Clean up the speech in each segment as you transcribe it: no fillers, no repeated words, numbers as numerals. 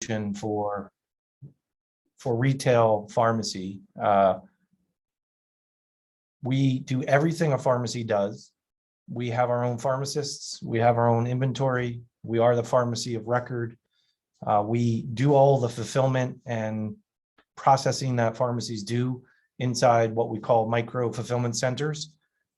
solution for retail pharmacy. We do everything a pharmacy does. We have our own pharmacists. We have our own inventory. We are the pharmacy of record. We do all the fulfillment and processing that pharmacies do inside what we call micro fulfillment centers.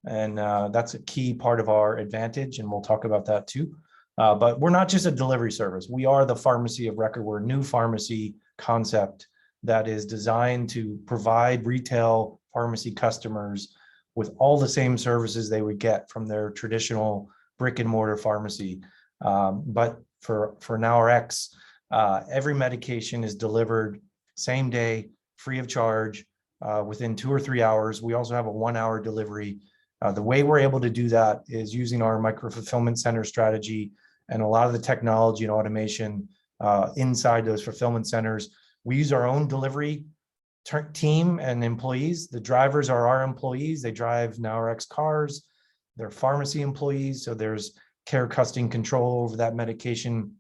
And that's a key part of our advantage, and we'll talk about that too. But we're not just a delivery service. We are the pharmacy of record. We're a new pharmacy concept that is designed to provide retail pharmacy customers with all the same services they would get from their traditional brick and mortar pharmacy. But for NowRx, every medication is delivered same day, free of charge, within 2 or 3 hours. We also have a 1-hour delivery. The way we're able to do that is using our micro fulfillment center strategy and a lot of the technology and automation inside those fulfillment centers. We use our own delivery team and employees. The drivers are our employees. They drive NowRx cars. They're pharmacy employees. So there's care, custody, and control over that medication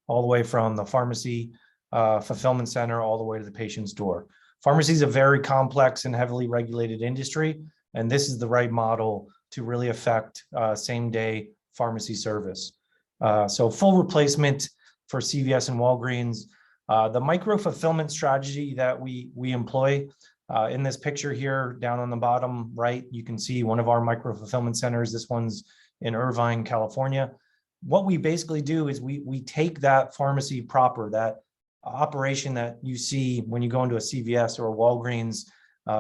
all the way from the pharmacy fulfillment center all the way to the patient's door. Pharmacy is a very complex and heavily regulated industry, and this is the right model to really affect same-day pharmacy service. So full replacement for CVS and Walgreens. The micro fulfillment strategy that we employ in this picture here down on the bottom right, you can see one of our micro fulfillment centers. This one's in Irvine, California. What we basically do is we take that pharmacy proper, that operation that you see when you go into a CVS or a Walgreens.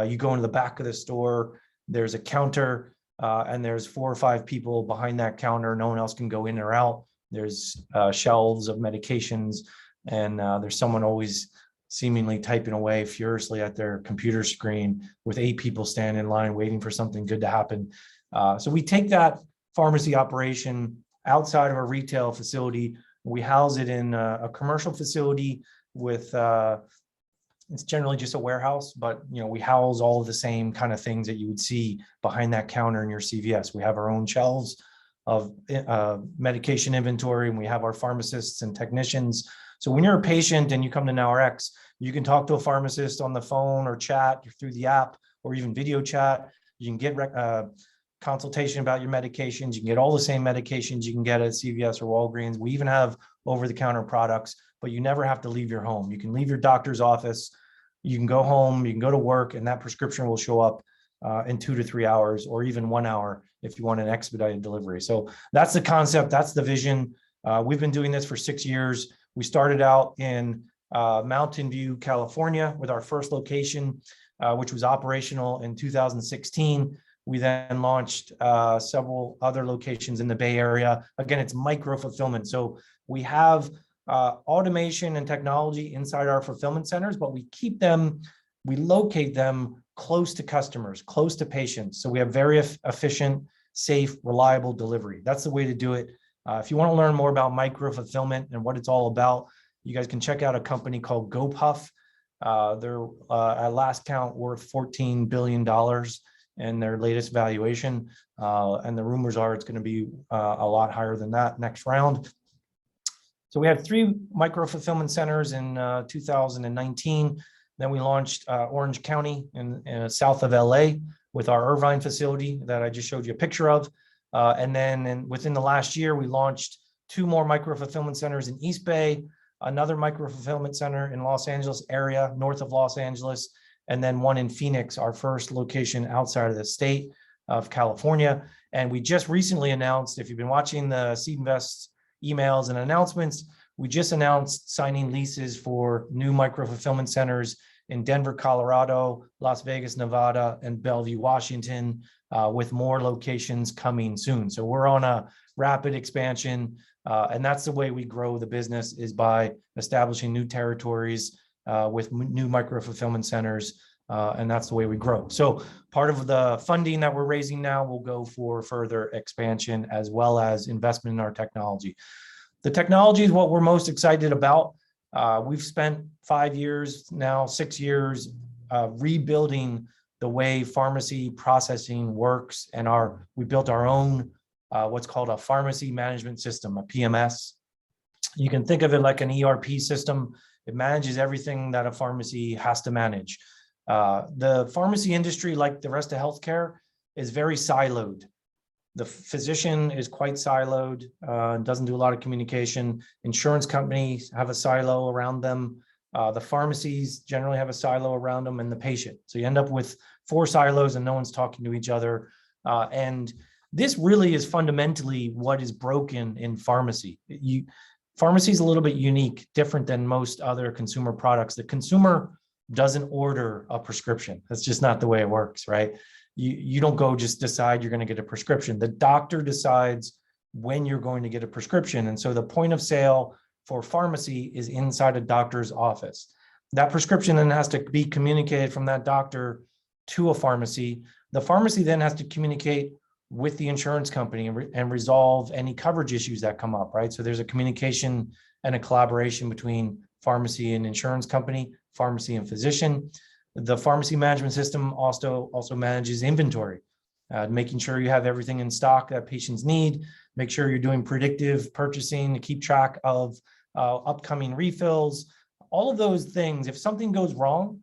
You go into the back of the store, there's a counter, and there's 4 or 5 people behind that counter. No one else can go in or out. There's shelves of medications, and there's someone always seemingly typing away furiously at their computer screen with 8 people standing in line waiting for something good to happen. So we take that pharmacy operation outside of a retail facility. We house it in a commercial facility with, it's generally just a warehouse, but we house all of the same kind of things that you would see behind that counter in your CVS. We have our own shelves of medication inventory, and we have our pharmacists and technicians. So when you're a patient and you come to NowRx, you can talk to a pharmacist on the phone or chat through the app or even video chat. You can get consultation about your medications. You can get all the same medications you can get at CVS or Walgreens. We even have over-the-counter products, but you never have to leave your home. You can leave your doctor's office, you can go home, you can go to work, and that prescription will show up in 2 to 3 hours, or even 1 hour if you want an expedited delivery. So that's the concept, that's the vision. We've been doing this for 6 years. We started out in Mountain View, California with our first location, which was operational in 2016. We then launched several other locations in the Bay Area. Again, it's micro fulfillment. So we have automation and technology inside our fulfillment centers, but we locate them close to customers, close to patients. So we have very efficient, safe, reliable delivery. That's the way to do it. If you want to learn more about micro fulfillment and what it's all about, you guys can check out a company called GoPuff. They're at last count worth $14 billion in their latest valuation. And the rumors are it's going to be a lot higher than that next round. So we had 3 micro fulfillment centers in 2019. Then we launched Orange County in south of LA with our Irvine facility that I just showed you a picture of. And then within the last year, we launched 2 more micro fulfillment centers in East Bay, another micro fulfillment center in Los Angeles area, north of Los Angeles, and then one in Phoenix, our first location outside of the state of California. And we just recently announced, if you've been watching the Seed Invest emails and announcements, we just announced signing leases for new micro fulfillment centers in Denver, Colorado, Las Vegas, Nevada, and Bellevue, Washington, with more locations coming soon. So we're on a rapid expansion, and that's the way we grow the business, is by establishing new territories with new micro fulfillment centers, and that's the way we grow. So part of the funding that we're raising now will go for further expansion as well as investment in our technology. The technology is what we're most excited about. We've spent 5 years now, 6 years, rebuilding the way pharmacy processing works, and we built our own what's called a pharmacy management system, a PMS. You can think of it like an ERP system. It manages everything that a pharmacy has to manage. The pharmacy industry, like the rest of healthcare, is very siloed. The physician is quite siloed, doesn't do a lot of communication. Insurance companies have a silo around them. The pharmacies generally have a silo around them, and the patient. So you end up with 4 silos and no one's talking to each other. And this really is fundamentally what is broken in pharmacy. Pharmacy is a little bit unique, different than most other consumer products. The consumer doesn't order a prescription. That's just not the way it works, right? You don't go just decide you're going to get a prescription. The doctor decides when you're going to get a prescription. And so the point of sale for pharmacy is inside a doctor's office. That prescription then has to be communicated from that doctor to a pharmacy. The pharmacy then has to communicate with the insurance company and resolve any coverage issues that come up, right? So there's a communication and a collaboration between pharmacy and insurance company, pharmacy and physician. The pharmacy management system also manages inventory, making sure you have everything in stock that patients need, make sure you're doing predictive purchasing to keep track of upcoming refills, all of those things. If something goes wrong,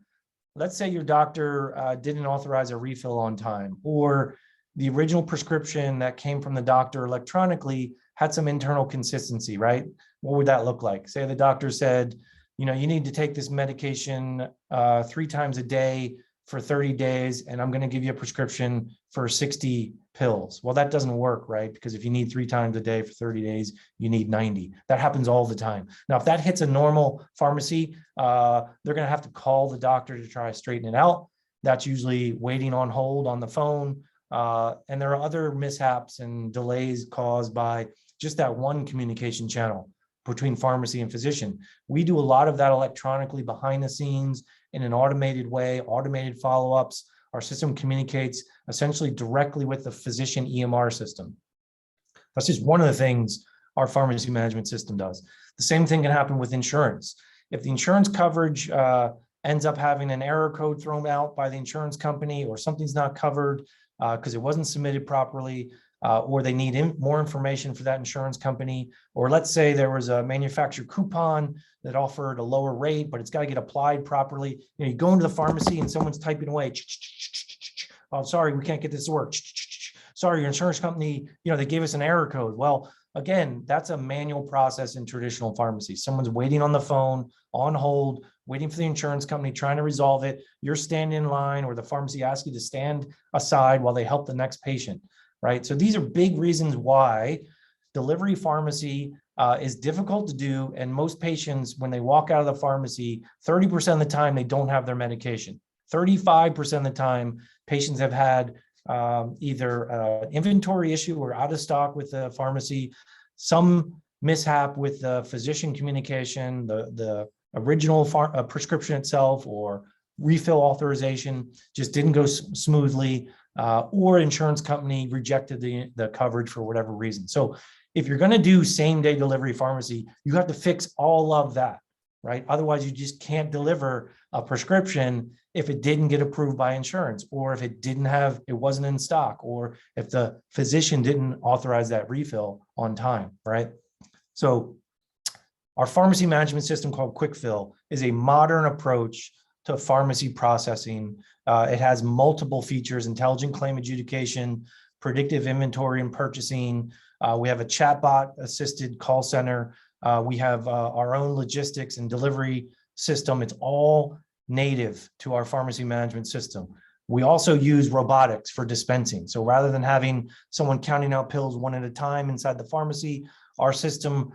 let's say your doctor didn't authorize a refill on time, or the original prescription that came from the doctor electronically had some internal consistency, right? What would that look like? Say the doctor said, you need to take this medication 3 times a day for 30 days, and I'm going to give you a prescription for 60 pills. Well, that doesn't work, right? Because if you need 3 times a day for 30 days, you need 90. That happens all the time. Now, if that hits a normal pharmacy, they're going to have to call the doctor to try to straighten it out. That's usually waiting on hold on the phone. And there are other mishaps and delays caused by just that one communication channel between pharmacy and physician. We do a lot of that electronically behind the scenes in an automated way, automated follow-ups. Our system communicates essentially directly with the physician EMR system. That's just one of the things our pharmacy management system does. The same thing can happen with insurance. If the insurance coverage ends up having an error code thrown out by the insurance company, or something's not covered because it wasn't submitted properly, or they need more information for that insurance company, or let's say there was a manufacturer coupon that offered a lower rate, but it's got to get applied properly. You go into the pharmacy and someone's typing away. Oh, sorry, we can't get this to work. Sorry, your insurance company, they gave us an error code. Well, again, that's a manual process in traditional pharmacies. Someone's waiting on the phone, on hold, waiting for the insurance company, trying to resolve it. You're standing in line, or the pharmacy asks you to stand aside while they help the next patient, right? So these are big reasons why delivery pharmacy is difficult to do. And most patients, when they walk out of the pharmacy, 30% of the time, they don't have their medication. 35% of the time, patients have had either an inventory issue or out of stock with the pharmacy, some mishap with the physician communication, the original prescription itself, or refill authorization just didn't go smoothly, or insurance company rejected the coverage for whatever reason. So if you're going to do same-day delivery pharmacy, you have to fix all of that, right? Otherwise, you just can't deliver a prescription if it didn't get approved by insurance, or if it wasn't in stock, or if the physician didn't authorize that refill on time, right? So our pharmacy management system, called QuickFill, is a modern approach to pharmacy processing. It has multiple features: intelligent claim adjudication, predictive inventory and purchasing. We have a chatbot assisted call center. We have our own logistics and delivery system. It's all native to our pharmacy management system. We also use robotics for dispensing. So rather than having someone counting out pills one at a time inside the pharmacy, our system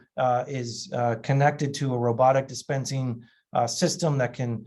is connected to a robotic dispensing system that can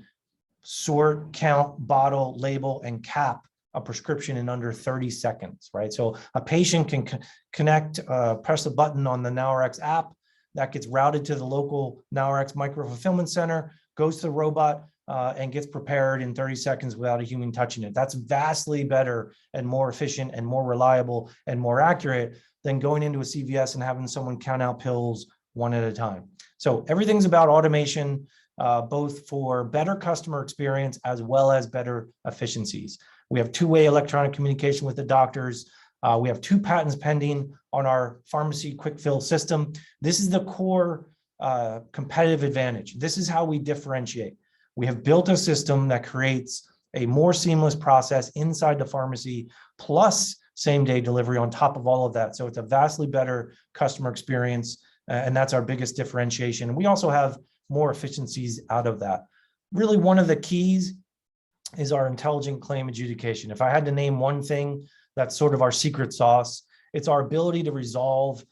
sort, count, bottle, label, and cap a prescription in under 30 seconds, right? So a patient can connect, press a button on the NowRx app that gets routed to the local NowRx micro fulfillment center, goes to the robot, and gets prepared in 30 seconds without a human touching it. That's vastly better and more efficient and more reliable and more accurate than going into a CVS and having someone count out pills one at a time. So everything's about automation, both for better customer experience as well as better efficiencies. We have two-way electronic communication with the doctors. We have 2 patents pending on our pharmacy QuickFill system. This is the core competitive advantage. This is how we differentiate. We have built a system that creates a more seamless process inside the pharmacy, plus same-day delivery on top of all of that. So it's a vastly better customer experience, and that's our biggest differentiation. And we also have more efficiencies out of that. Really, one of the keys is our intelligent claim adjudication. If I had to name one thing that's sort of our secret sauce, it's our ability to resolve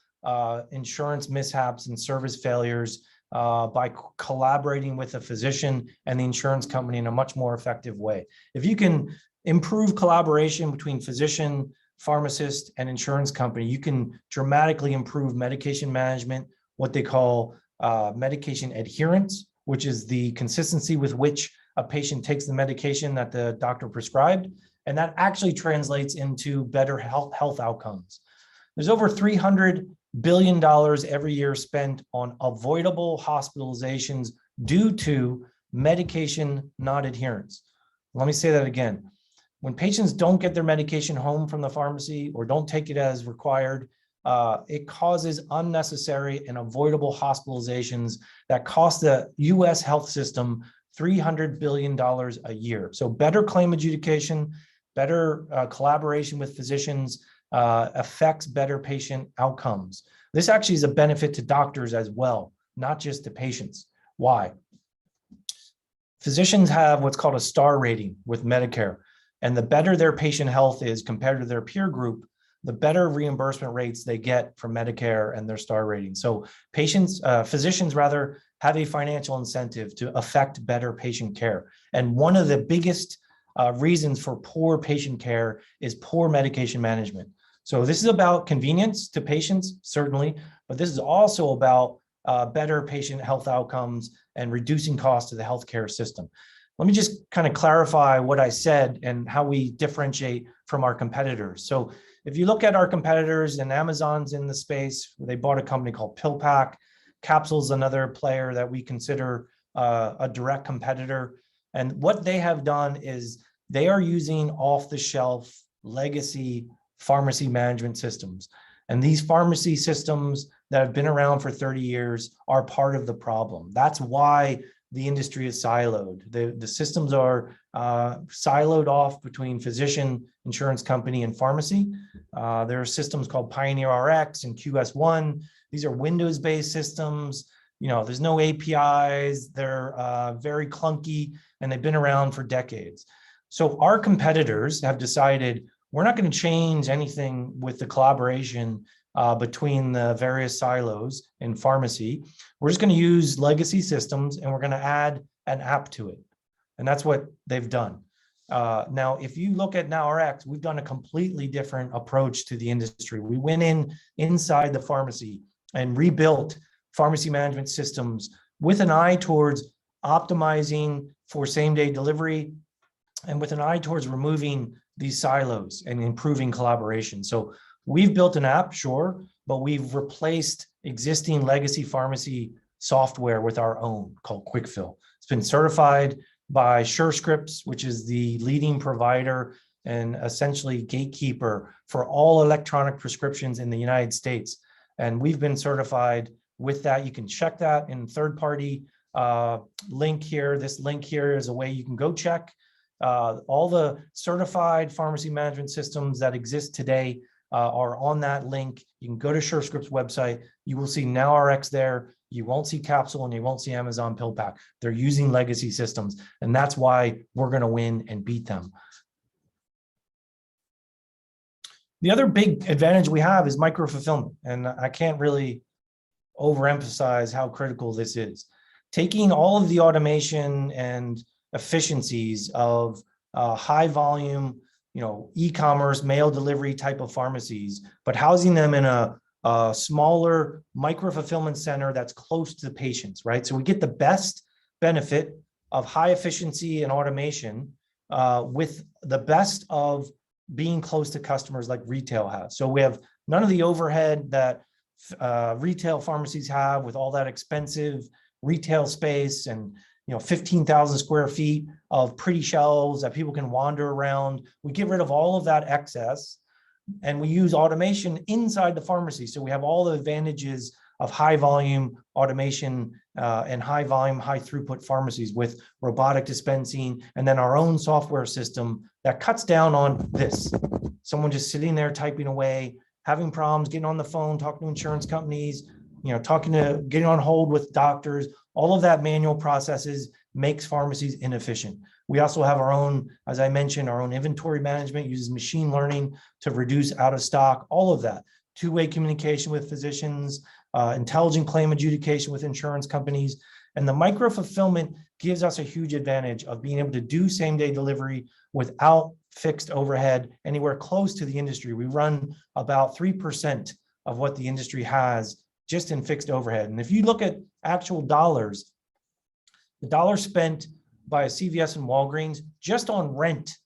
insurance mishaps and service failures by collaborating with a physician and the insurance company in a much more effective way. If you can improve collaboration between physician, pharmacist, and insurance company, you can dramatically improve medication management, what they call medication adherence, which is the consistency with which a patient takes the medication that the doctor prescribed. And that actually translates into better health outcomes. There's over $300 billion every year spent on avoidable hospitalizations due to medication non-adherence. Let me say that again. When patients don't get their medication home from the pharmacy or don't take it as required, it causes unnecessary and avoidable hospitalizations that cost the US health system $300 billion a year. So better claim adjudication, better collaboration with physicians affects better patient outcomes. This actually is a benefit to doctors as well, not just to patients. Why? Physicians have what's called a star rating with Medicare, and the better their patient health is compared to their peer group, the better reimbursement rates they get from Medicare and their star rating. So physicians rather have a financial incentive to affect better patient care. And one of the biggest reasons for poor patient care is poor medication management. So this is about convenience to patients, certainly, but this is also about better patient health outcomes and reducing costs to the healthcare system. Let me just kind of clarify what I said and how we differentiate from our competitors. So if you look at our competitors, and Amazon's in the space, they bought a company called PillPack. Capsule's another player that we consider a direct competitor. And what they have done is they are using off-the-shelf legacy pharmacy management systems. And these pharmacy systems that have been around for 30 years are part of the problem. That's why the industry is siloed. The systems are siloed off between physician, insurance company, and pharmacy. There are systems called Pioneer RX and QS1. These are Windows-based systems. You know, there's no APIs. They're very clunky, and they've been around for decades. So our competitors have decided we're not going to change anything with the collaboration between the various silos in pharmacy. We're just going to use legacy systems, and we're going to add an app to it. And that's what they've done. Now, if you look at NowRx, we've done a completely different approach to the industry. We went inside the pharmacy and rebuilt pharmacy management systems with an eye towards optimizing for same-day delivery and with an eye towards removing these silos and improving collaboration. So we've built an app, sure, but we've replaced existing legacy pharmacy software with our own called QuickFill. It's been certified by SureScripts, which is the leading provider and essentially gatekeeper for all electronic prescriptions in the United States. And we've been certified with that. You can check that in third-party link here. This link here is a way you can go check all the certified pharmacy management systems that exist today are on that link. You can go to SureScripts website. You will see NowRx there. You won't see Capsule and you won't see Amazon PillPack. They're using legacy systems, and that's why we're going to win and beat them. The other big advantage we have is micro-fulfillment, and I can't really overemphasize how critical this is. Taking all of the automation and efficiencies of high volume, e-commerce, mail delivery type of pharmacies, but housing them in a smaller micro-fulfillment center that's close to the patients, right? So we get the best benefit of high efficiency and automation with the best of being close to customers like retail has. So we have none of the overhead that retail pharmacies have with all that expensive retail space and 15,000 square feet of pretty shelves that people can wander around. We get rid of all of that excess, and we use automation inside the pharmacy. So we have all the advantages of high volume automation and high volume, high throughput pharmacies with robotic dispensing, and then our own software system that cuts down on this. Someone just sitting there typing away, having problems, getting on the phone, talking to insurance companies, getting on hold with doctors. All of that manual processes makes pharmacies inefficient. We also have our own, as I mentioned, our own inventory management, uses machine learning to reduce out of stock, all of that. Two-way communication with physicians, intelligent claim adjudication with insurance companies. And the micro fulfillment gives us a huge advantage of being able to do same-day delivery without fixed overhead anywhere close to the industry. We run about 3% of what the industry has just in fixed overhead. And if you look at actual dollars, the dollars spent by a CVS and Walgreens just on rent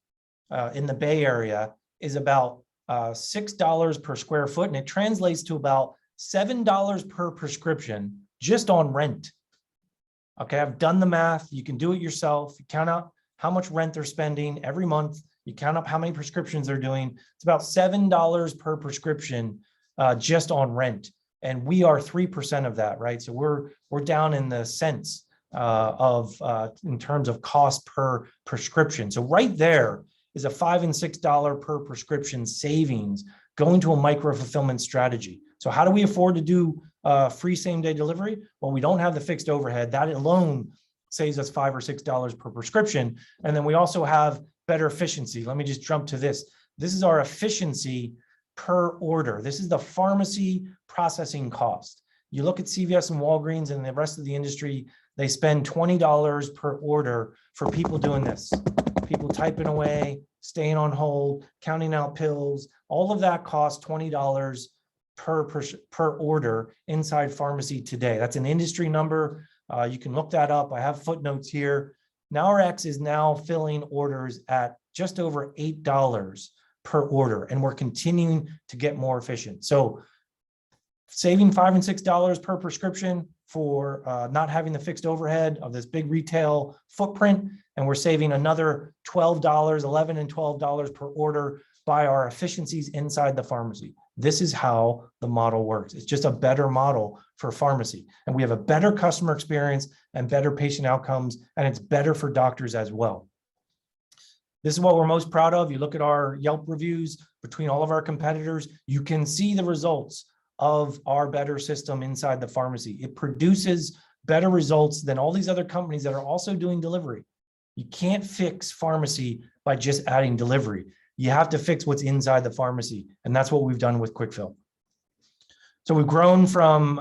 in the Bay Area is about $6 per square foot, and it translates to about $7 per prescription just on rent. Okay, I've done the math. You can do it yourself. You count out how much rent they're spending every month. You count up how many prescriptions they're doing. It's about $7 per prescription just on rent. And we are 3% of that, right? So we're down in the cents in terms of cost per prescription. So right there is a $5 and $6 per prescription savings going to a micro fulfillment strategy. So how do we afford to do free same-day delivery? Well, we don't have the fixed overhead. That alone saves us $5 or $6 per prescription. And then we also have better efficiency. Let me just jump to this. This is our efficiency per order. This is the pharmacy processing cost. You look at CVS and Walgreens and the rest of the industry, they spend $20 per order for people doing this. People typing away, staying on hold, counting out pills. All of that costs $20 per order inside pharmacy today. That's an industry number. You can look that up. I have footnotes here. NowRx is now filling orders at just over $8 per order, and we're continuing to get more efficient. So saving $5 and $6 per prescription for not having the fixed overhead of this big retail footprint, and we're saving another $12, $11 and $12 per order by our efficiencies inside the pharmacy. This is how the model works. It's just a better model for pharmacy, and we have a better customer experience and better patient outcomes, and it's better for doctors as well. This is what we're most proud of. You look at our Yelp reviews between all of our competitors, you can see the results of our better system inside the pharmacy. It produces better results than all these other companies that are also doing delivery. You can't fix pharmacy by just adding delivery. You have to fix what's inside the pharmacy, and that's what we've done with QuickFill. So we've grown from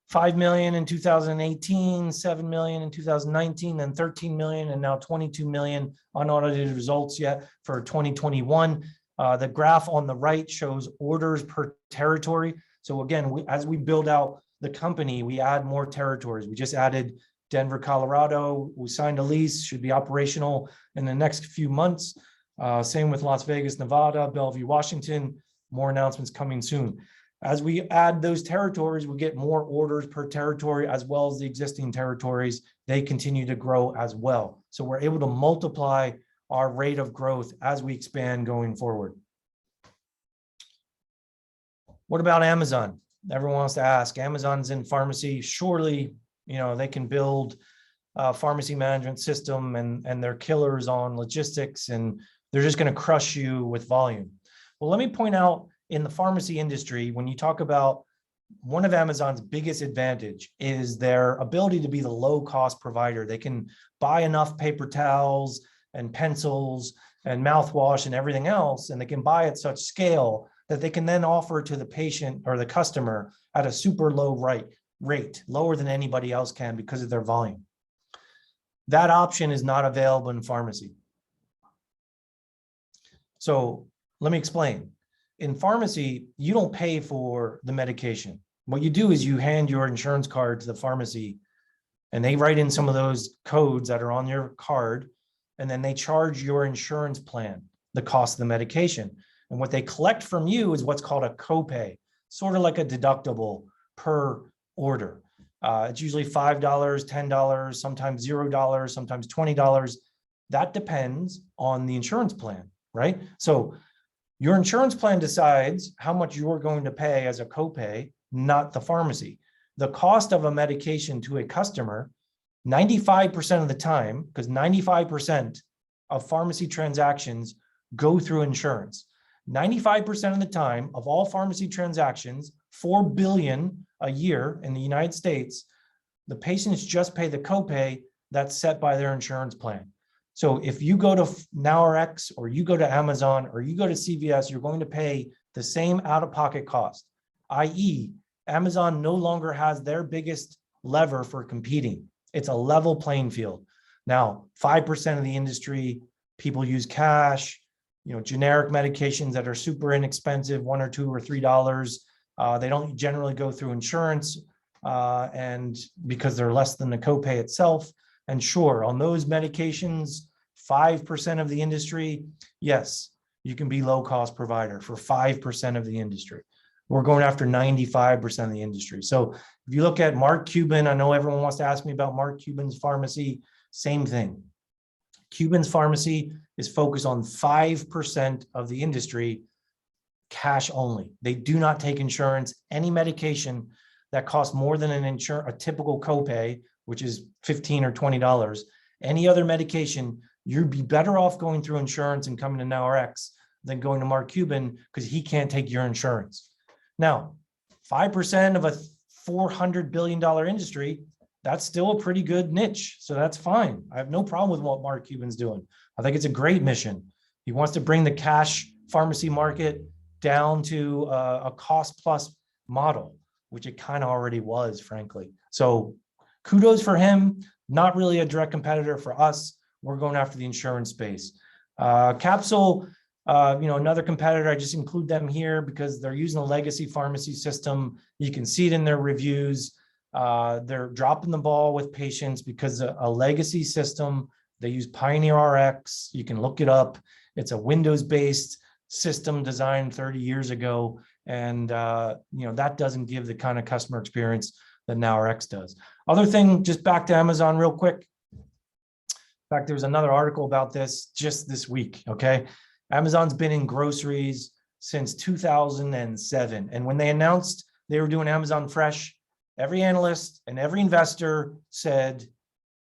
5 million in 2018, 7 million in 2019, then 13 million, and now 22 million unaudited results yet for 2021. The graph on the right shows orders per territory. So again, as we build out the company, we add more territories. We just added Denver, Colorado. We signed a lease, should be operational in the next few months. Same with Las Vegas, Nevada, Bellevue, Washington. More announcements coming soon. As we add those territories, we get more orders per territory, as well as the existing territories. They continue to grow as well. So we're able to multiply our rate of growth as we expand going forward. What about Amazon? Everyone wants to ask. Amazon's in pharmacy. Surely, they can build a pharmacy management system and they're killers on logistics, and they're just going to crush you with volume. Well, let me point out, in the pharmacy industry, when you talk about one of Amazon's biggest advantage is their ability to be the low-cost provider. They can buy enough paper towels and pencils and mouthwash and everything else, and they can buy at such scale that they can then offer to the patient or the customer at a super low rate, lower than anybody else can because of their volume. That option is not available in pharmacy. So let me explain. In pharmacy, you don't pay for the medication. What you do is you hand your insurance card to the pharmacy, and they write in some of those codes that are on your card, and then they charge your insurance plan the cost of the medication. And what they collect from you is what's called a copay, sort of like a deductible per order. It's usually $5, $10, sometimes $0, sometimes $20. That depends on the insurance plan, right? So your insurance plan decides how much you're going to pay as a copay, not the pharmacy. the cost of a medication to a customer 95% of the time, because 95% of pharmacy transactions go through insurance. 95% of the time of all pharmacy transactions, 4 billion a year in the United States, the patients just pay the copay that's set by their insurance plan. So if you go to NowRx or you go to Amazon or you go to CVS, you're going to pay the same out-of-pocket cost, i.e. Amazon no longer has their biggest lever for competing. It's a level playing field. Now, 5% of the industry, people use cash, generic medications that are super inexpensive, $1 or $2 or $3. They don't generally go through insurance, and because they're less than the copay itself. And sure, on those medications, 5% of the industry, yes, you can be low-cost provider for 5% of the industry. We're going after 95% of the industry. So if you look at Mark Cuban, I know everyone wants to ask me about Mark Cuban's pharmacy, same thing. Cuban's pharmacy is focused on 5% of the industry, cash only. They do not take insurance. Any medication that costs more than a typical copay, which is $15 or $20, any other medication, you'd be better off going through insurance and coming to NowRx than going to Mark Cuban because he can't take your insurance. Now, 5% of a $400 billion industry, that's still a pretty good niche. So that's fine. I have no problem with what Mark Cuban's doing. I think it's a great mission. He wants to bring the cash pharmacy market down to a cost plus model, which it kind of already was, frankly. So kudos for him. Not really a direct competitor for us. We're going after the insurance space. Capsule, another competitor, I just include them here because they're using a legacy pharmacy system. You can see it in their reviews. They're dropping the ball with patients because a legacy system, they use Pioneer RX. You can look it up. It's a Windows-based system designed 30 years ago. And, that doesn't give the kind of customer experience that NowRx does. Other thing, just back to Amazon real quick. In fact, there was another article about this just this week, okay? Amazon's been in groceries since 2007. And when they announced they were doing Amazon Fresh, every analyst and every investor said,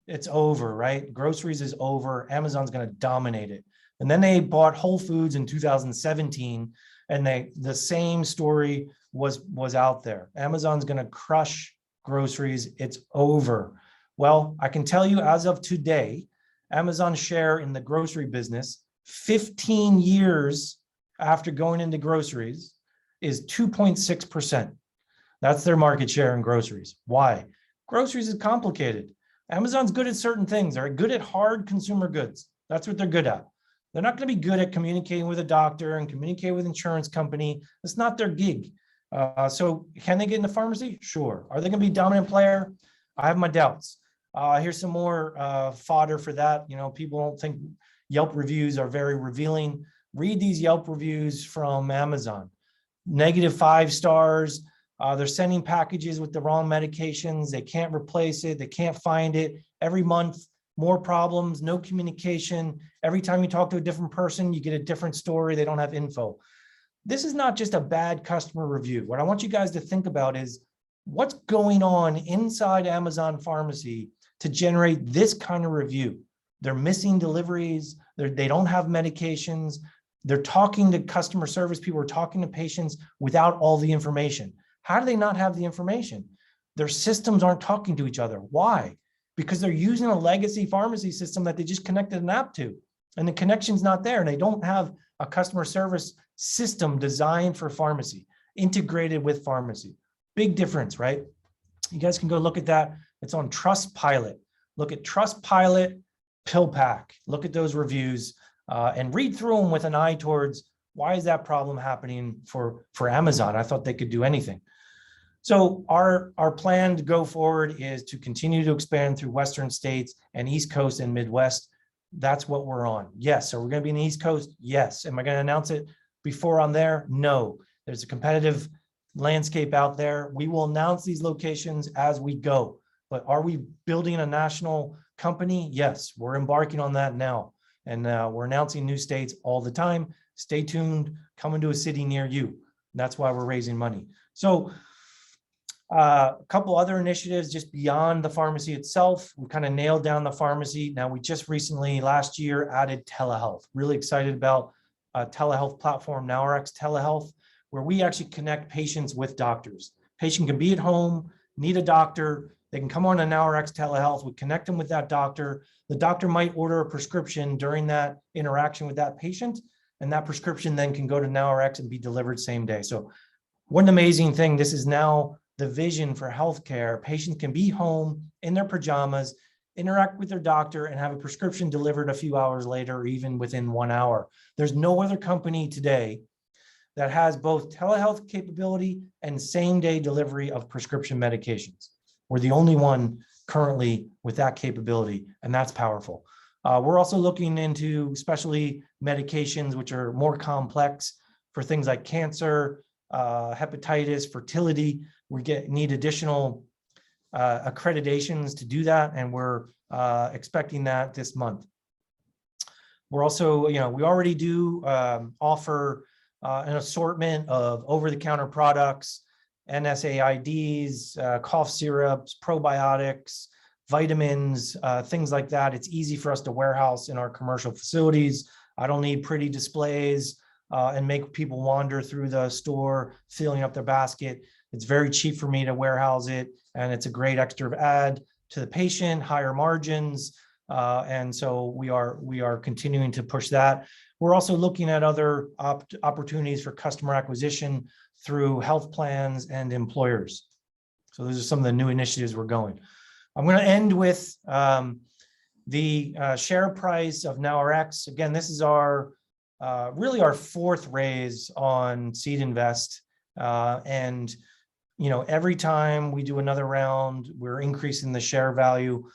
it's over, right? Groceries is over. Amazon's going to dominate it. And then they bought Whole Foods in 2017, and the same story was out there. Amazon's going to crush groceries. It's over. Well, I can tell you as of today, Amazon's share in the grocery business, 15 years after going into groceries, is 2.6%. That's their market share in groceries. Why? Groceries is complicated. Amazon's good at certain things. They're good at hard consumer goods. That's what they're good at. They're not going to be good at communicating with a doctor and communicate with an insurance company. That's not their gig. So can they get into pharmacy? Sure. Are they going to be a dominant player? I have my doubts. Here's some more fodder for that. People don't think Yelp reviews are very revealing. Read these Yelp reviews from Amazon. -5 stars. They're sending packages with the wrong medications. They can't replace it. They can't find it. Every month, more problems, no communication. Every time you talk to a different person, you get a different story. They don't have info. This is not just a bad customer review. What I want you guys to think about is what's going on inside Amazon Pharmacy to generate this kind of review. They're missing deliveries. They don't have medications. They're talking to customer service people, are talking to patients without all the information. How do they not have the information? Their systems aren't talking to each other. Why? Because they're using a legacy pharmacy system that they just connected an app to, and the connection's not there, and they don't have a customer service system designed for pharmacy, integrated with pharmacy. Big difference, right? You guys can go look at that. It's on Trustpilot. Look at Trustpilot, PillPack. Look at those reviews and read through them with an eye towards why is that problem happening for Amazon? I thought they could do anything. So our plan to go forward is to continue to expand through Western states and East Coast and Midwest. That's what we're on. Yes. So we're going to be in the East Coast. Yes. Am I going to announce it before I'm there? No. There's a competitive landscape out there. We will announce these locations as we go. But are we building a national company? Yes. We're embarking on that now. And we're announcing new states all the time. Stay tuned. Coming to a city near you. That's why we're raising money. So A couple other initiatives just beyond the pharmacy itself. We kind of nailed down the pharmacy. Now we just recently last year added telehealth. Really excited about a telehealth platform, NowRx Telehealth, where we actually connect patients with doctors. Patient can be at home, need a doctor. They can come on to NowRx Telehealth. We connect them with that doctor. The doctor might order a prescription during that interaction with that patient, and that prescription then can go to NowRx and be delivered same day. So what an amazing thing. This is now the vision for healthcare. Patients can be home in their pajamas, interact with their doctor, and have a prescription delivered a few hours later, or even within 1 hour. There's no other company today that has both telehealth capability and same-day delivery of prescription medications. We're the only one currently with that capability, and that's powerful. We're also looking into specialty medications, which are more complex for things like cancer, hepatitis, fertility. We need additional accreditations to do that, and we're expecting that this month. We're also, we already do offer an assortment of over-the-counter products, NSAIDs, cough syrups, probiotics, vitamins, things like that. It's easy for us to warehouse in our commercial facilities. I don't need pretty displays and make people wander through the store filling up their basket. It's very cheap for me to warehouse it, and it's a great extra add to the patient, higher margins, and so we are continuing to push that. We're also looking at other opportunities for customer acquisition through health plans and employers. So those are some of the new initiatives we're going. I'm going to end with the share price of NowRx. Again, this is our really our fourth raise on Seed Invest, and every time we do another round, we're increasing the share value.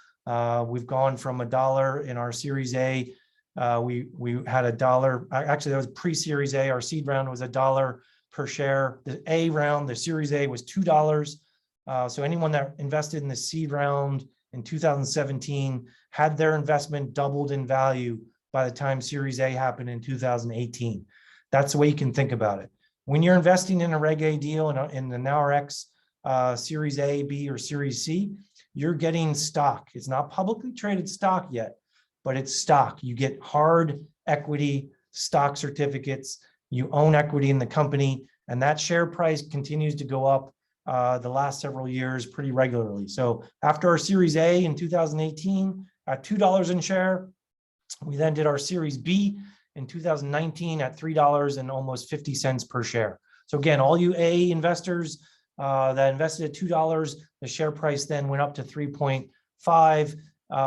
We've gone from $1 in our Series A. We had $1. Actually, that was pre-Series A. Our seed round was $1 per share. The A round, the Series A, was $2. So anyone that invested in the seed round in 2017 had their investment doubled in value by the time Series A happened in 2018. That's the way you can think about it. When you're investing in a Reg A deal in the NowRx Series A, B, or Series C, you're getting stock. It's not publicly traded stock yet, but it's stock. You get hard equity stock certificates. You own equity in the company, and that share price continues to go up the last several years pretty regularly. So after our Series A in 2018 at $2 in share, we then did our Series B in 2019 at $3 and almost 50 cents per share. So again, all you A investors that invested at $2, the share price then went up to 3.5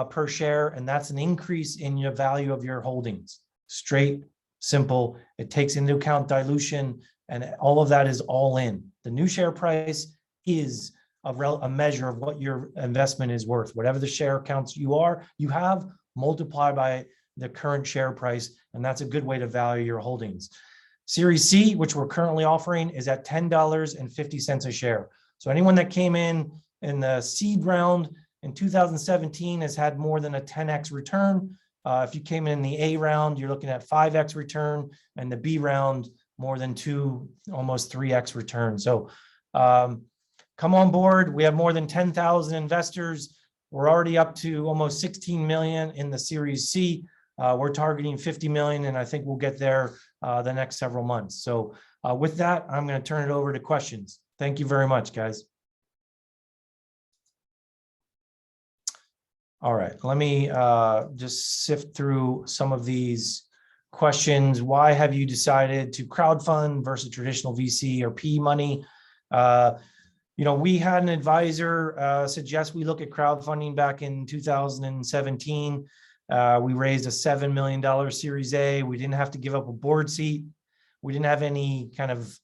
per share, and that's an increase in your value of your holdings. Straight, simple. It takes into account dilution, and all of that is all in. The new share price is a measure of what your investment is worth. Whatever the share counts you have, multiply by the current share price, and that's a good way to value your holdings. Series C, which we're currently offering, is at $10.50 a share. So anyone that came in the seed round in 2017 has had more than a 10x return. If you came in the A round, you're looking at 5x return, and the B round, more than almost 3x return. So come on board. We have more than 10,000 investors. We're already up to almost 16 million in the Series C. We're targeting 50 million, and I think we'll get there the next several months. So with that, I'm going to turn it over to questions. Thank you very much, guys. All right, let me just sift through some of these questions. Why have you decided to crowdfund versus traditional VC or PE money? We had an advisor suggest we look at crowdfunding back in 2017. We raised a $7 million Series A. We didn't have to give up a board seat. We didn't have any kind of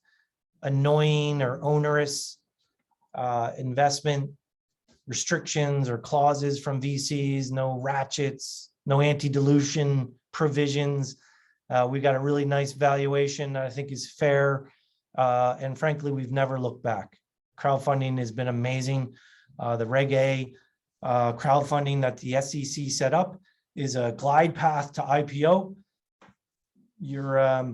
annoying or onerous investment restrictions or clauses from VCs, no ratchets, no anti-dilution provisions. We got a really nice valuation that I think is fair. And frankly, we've never looked back. Crowdfunding has been amazing. The Reg A crowdfunding that the SEC set up is a glide path to IPO. You're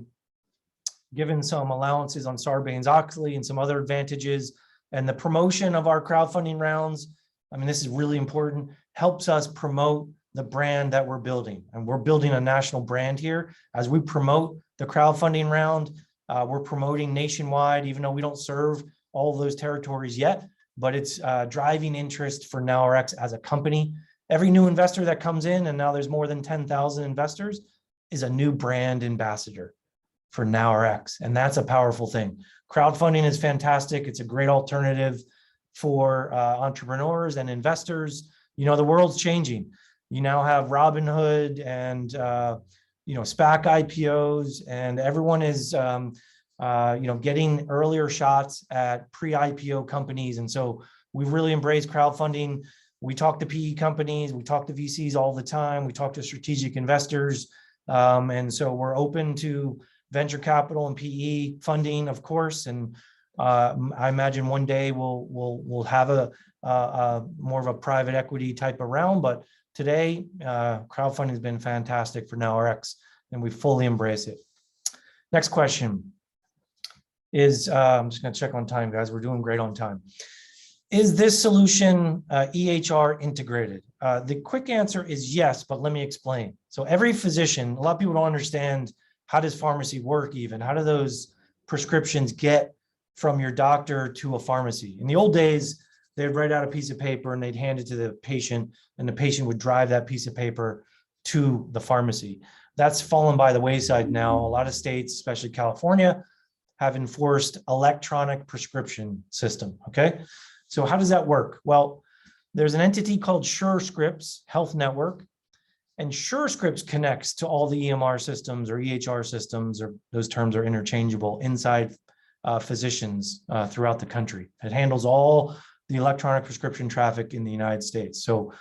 given some allowances on Sarbanes-Oxley and some other advantages, And the promotion of our crowdfunding rounds, I mean, this is really important, helps us promote the brand that we're building. And we're building a national brand here. As we promote the crowdfunding round, we're promoting nationwide, even though we don't serve all of those territories yet, but it's driving interest for NowRx as a company. Every new investor that comes in, and now there's more than 10,000 investors, is a new brand ambassador for NowRx. And that's a powerful thing. Crowdfunding is fantastic. It's a great alternative for entrepreneurs and investors. You know, the world's changing. You now have Robinhood and, SPAC IPOs, and everyone is, getting earlier shots at pre-IPO companies. And so we've really embraced crowdfunding. We talk to PE companies, we talk to VCs all the time, we talk to strategic investors. And so we're open to venture capital and PE funding, of course. And I imagine one day we'll have a more of a private equity type of round. But today, crowdfunding has been fantastic for NowRx, and we fully embrace it. Next question is, I'm just going to check on time, guys. We're doing great on time. Is this solution EHR integrated? The quick answer is yes, but let me explain. So every physician, a lot of people don't understand, how does pharmacy work even? How do those prescriptions get from your doctor to a pharmacy? In the old days, they'd write out a piece of paper and they'd hand it to the patient, and the patient would drive that piece of paper to the pharmacy. That's fallen by the wayside now. A lot of states, especially California, have enforced electronic prescription system, okay? So how does that work? Well, there's an entity called SureScripts Health Network, and SureScripts connects to all the EMR systems or EHR systems, or those terms are interchangeable, inside physicians throughout the country. It handles all the electronic prescription traffic in the United States. So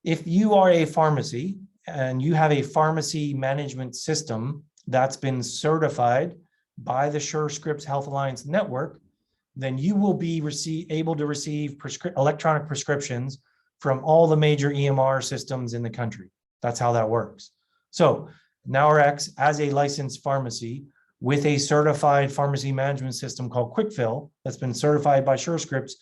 if you are a pharmacy and you have a pharmacy management system that's been certified by the SureScripts Health Alliance Network, then you will be able to receive electronic prescriptions from all the major EMR systems in the country. That's how that works. So NowRx, as a licensed pharmacy with a certified pharmacy management system called QuickFill that's been certified by SureScripts,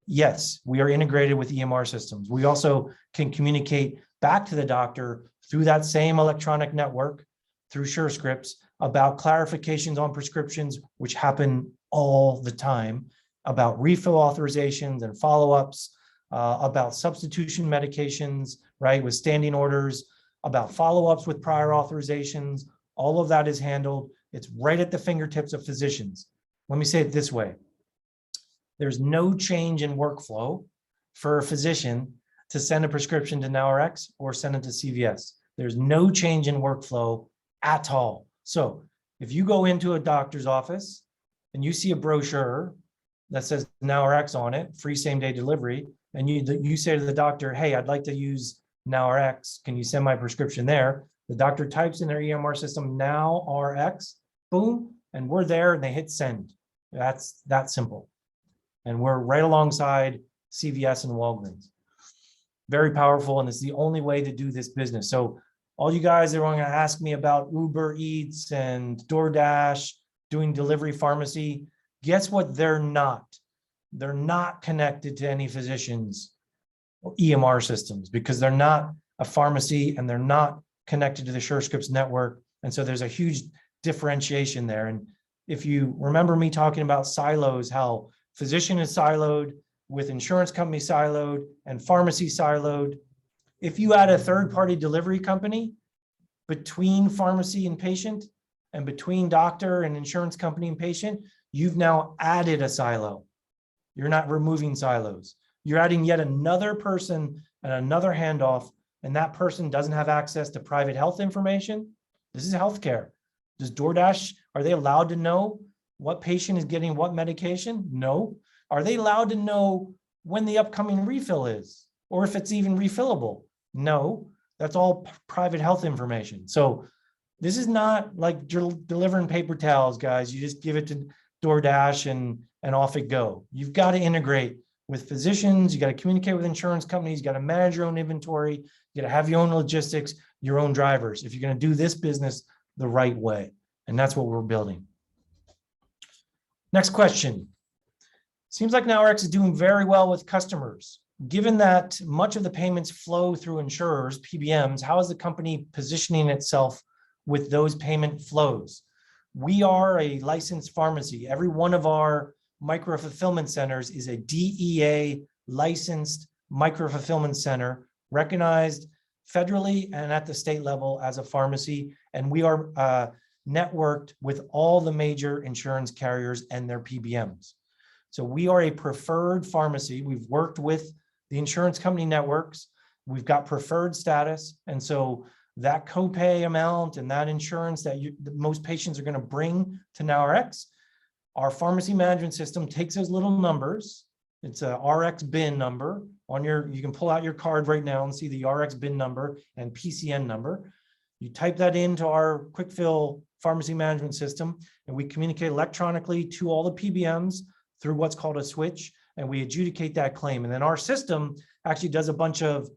yes, we are integrated with EMR systems. We also can communicate back to the doctor through that same electronic network, through SureScripts, about clarifications on prescriptions, which happen all the time, about refill authorizations and follow-ups, about substitution medications, right, with standing orders, about follow-ups with prior authorizations. All of that is handled. It's right at the fingertips of physicians. Let me say it this way. There's no change in workflow for a physician to send a prescription to NowRx or send it to CVS. There's no change in workflow at all. So if you go into a doctor's office and you see a brochure that says NowRx on it, free same-day delivery, and you say to the doctor, hey, I'd like to use NowRx, can you send my prescription there? The doctor types in their EMR system, NowRx, boom, and we're there, and they hit send. That's that simple. And we're right alongside CVS and Walgreens. Very powerful, and it's the only way to do this business. So all you guys that are going to ask me about Uber Eats and DoorDash doing delivery pharmacy, guess what? They're not. They're not connected to any physicians' EMR systems because they're not a pharmacy and they're not connected to the SureScripts network. And so there's a huge differentiation there. And if you remember me talking about silos, how physician is siloed, with insurance company siloed, and pharmacy siloed, if you add a third-party delivery company between pharmacy and patient and between doctor and insurance company and patient, you've now added a silo. You're not removing silos. You're adding yet another person and another handoff, and that person doesn't have access to private health information. This is healthcare. Does DoorDash, are they allowed to know what patient is getting what medication? No. Are they allowed to know when the upcoming refill is, or if it's even refillable? No. That's all private health information. So this is not like delivering paper towels, guys. You just give it to DoorDash and off it go. You've got to integrate with physicians. You got to communicate with insurance companies. You got to manage your own inventory. You got to have your own logistics, your own drivers, if you're going to do this business the right way. And that's what we're building. Next question. Seems like NowRx is doing very well with customers. Given that much of the payments flow through insurers, PBMs, how is the company positioning itself with those payment flows? We are a licensed pharmacy. Every one of our micro fulfillment centers is a DEA licensed micro fulfillment center, recognized federally and at the state level as a pharmacy. And we are networked with all the major insurance carriers and their PBMs. So we are a preferred pharmacy. We've worked with the insurance company networks. We've got preferred status. And so that copay amount and that insurance that most patients are going to bring to NowRx, our pharmacy management system takes those little numbers. It's a RX bin number on you can pull out your card right now and see the RX bin number and PCN number. You type that into our quick fill pharmacy management system, and we communicate electronically to all the PBMs through what's called a switch, and we adjudicate that claim. And then our system actually does a bunch of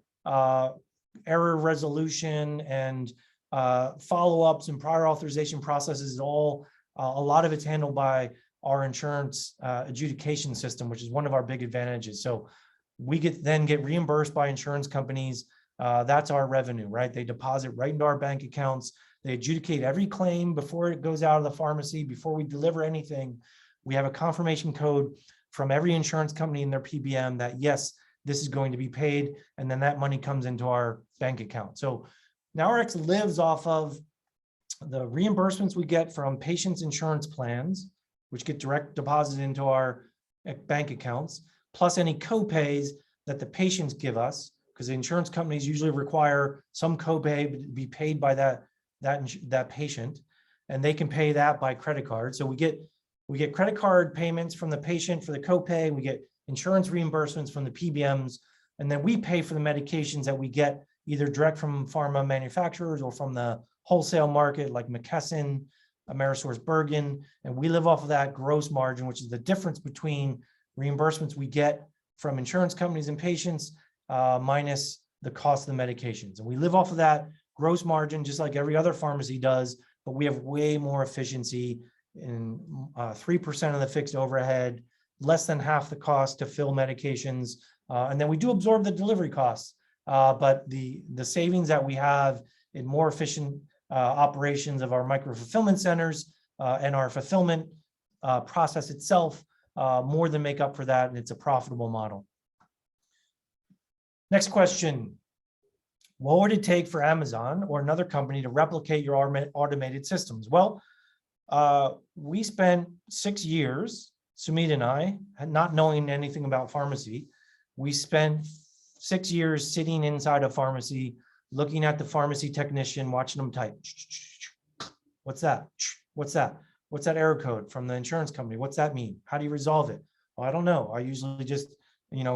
error resolution and follow-ups and prior authorization processes. A lot of it's handled by our insurance adjudication system, which is one of our big advantages. So we then get reimbursed by insurance companies. That's our revenue, right? They deposit right into our bank accounts. They adjudicate every claim before it goes out of the pharmacy, before we deliver anything. We have a confirmation code from every insurance company in their PBM that, yes, this is going to be paid. And then that money comes into our bank account. So NowRx lives off of the reimbursements we get from patients' insurance plans, which get direct deposited into our bank accounts, plus any copays that the patients give us, because the insurance companies usually require some copay to be paid by that patient, and they can pay that by credit card. So we get credit card payments from the patient for the copay. We get insurance reimbursements from the PBMs, and then we pay for the medications that we get either direct from pharma manufacturers or from the wholesale market like McKesson, AmerisourceBergen, and we live off of that gross margin, which is the difference between reimbursements we get from insurance companies and patients minus the cost of the medications. And we live off of that gross margin just like every other pharmacy does, but we have way more efficiency in 3% of the fixed overhead, less than half the cost to fill medications. And then we do absorb the delivery costs, but the savings that we have in more efficient operations of our micro fulfillment centers and our fulfillment process itself more than make up for that, and it's a profitable model. Next question. What would it take for Amazon or another company to replicate your automated systems? Well, we spent 6 years, Sumit and I, not knowing anything about pharmacy. We spent 6 years sitting inside a pharmacy, looking at the pharmacy technician, watching them type. What's that? What's that? What's that error code from the insurance company? What's that mean? How do you resolve it? Well, I don't know. I usually just,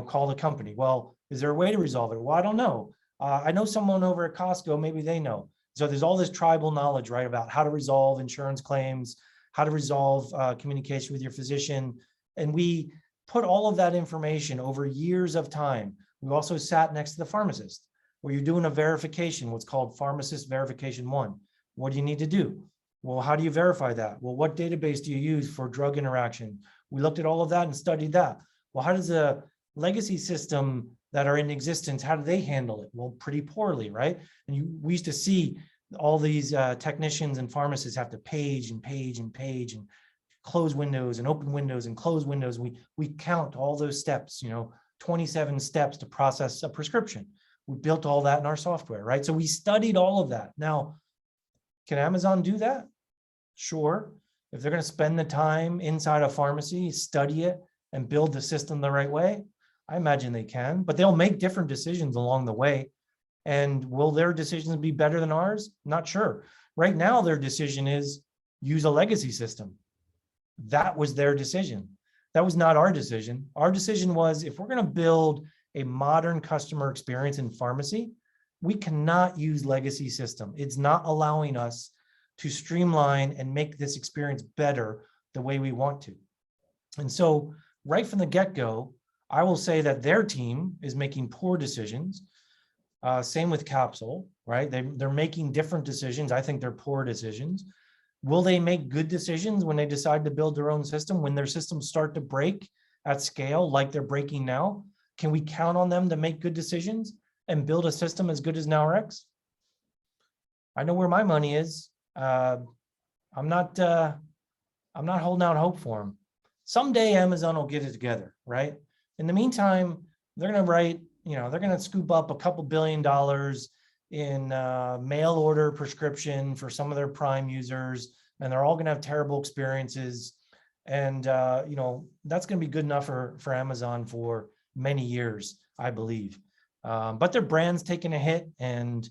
call the company. Well, is there a way to resolve it? Well, I don't know. I know someone over at Costco, maybe they know. So there's all this tribal knowledge, right, about how to resolve insurance claims, how to resolve communication with your physician. And we put all of that information over years of time. We also sat next to the pharmacist where you're doing a verification, what's called pharmacist verification 1. What do you need to do? Well, how do you verify that? Well, what database do you use for drug interaction? We looked at all of that and studied that. Well, how does the legacy system that are in existence, how do they handle it? Well, pretty poorly, right? And we used to see all these technicians and pharmacists have to page and close windows and open windows and close windows. We count all those steps, 27 steps to process a prescription. We built all that in our software, right? So we studied all of that. Now, can Amazon do that? Sure. If they're going to spend the time inside a pharmacy, study it, and build the system the right way, I imagine they can, but they'll make different decisions along the way. And will their decisions be better than ours? Not sure. Right now, their decision is use a legacy system. That was their decision. That was not our decision. Our decision was, if we're going to build a modern customer experience in pharmacy, we cannot use legacy system. It's not allowing us to streamline and make this experience better the way we want to. And so right from the get-go, I will say that their team is making poor decisions. Same with Capsule, right? They're making different decisions. I think they're poor decisions. Will they make good decisions when they decide to build their own system? When their systems start to break at scale like they're breaking now, can we count on them to make good decisions and build a system as good as NowRx? I know where my money is. I'm not holding out hope for them. Someday Amazon will get it together, right? In the meantime, they're going to write, they're going to scoop up a couple $1 billion in mail order prescription for some of their Prime users, and they're all going to have terrible experiences. And, that's going to be good enough for Amazon for many years, I believe. But their brand's taking a hit, and,